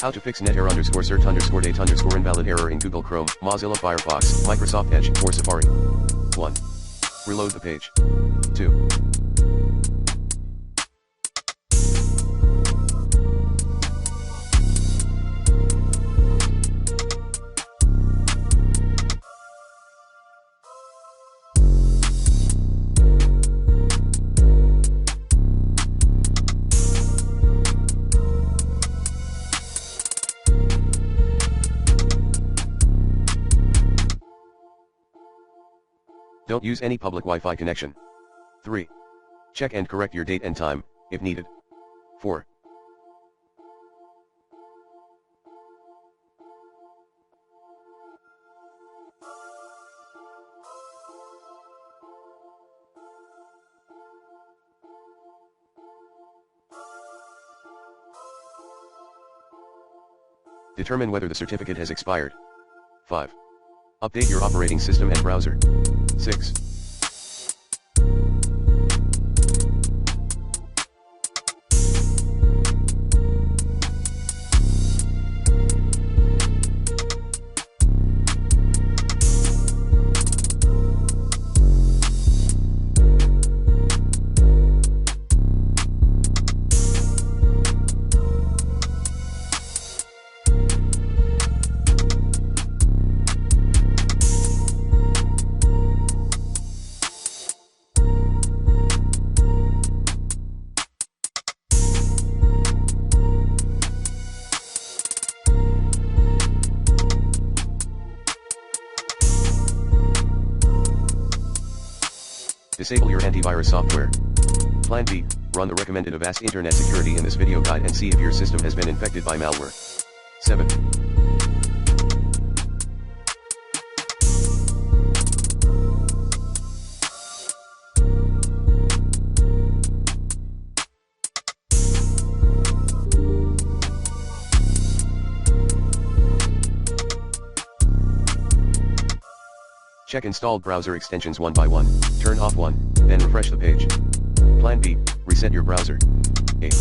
How to fix net error underscore cert underscore date underscore invalid error in Google Chrome, Mozilla Firefox, Microsoft Edge, or Safari. 1. Reload the page. 2. Don't use any public Wi-Fi connection. 3. Check and correct your date and time, if needed. 4. Determine whether the certificate has expired. 5. Update your operating system and browser. 6. Disable your antivirus software. Plan B, run the recommended Avast Internet Security in this video guide and see if your system has been infected by malware. 7. Check installed browser extensions one by one, turn off one, then refresh the page. Plan B, reset your browser. 8.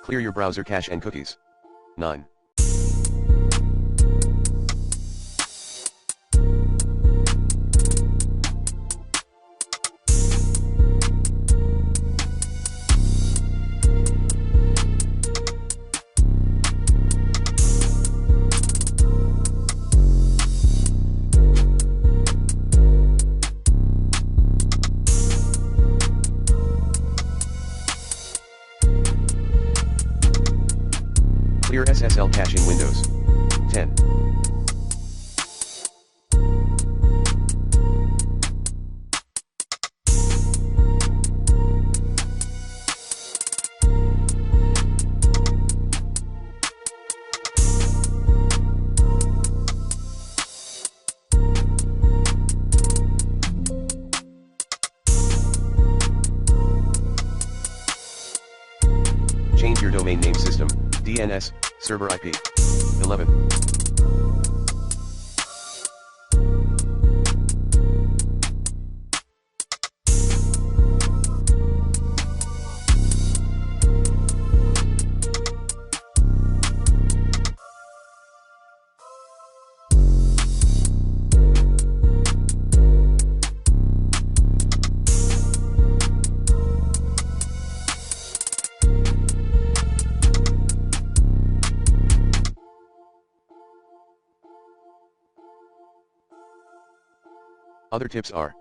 Clear your browser cache and cookies. 9. Clear SSL cache in Windows. 10. Change your domain name system, DNS, server IP. 11. Other tips are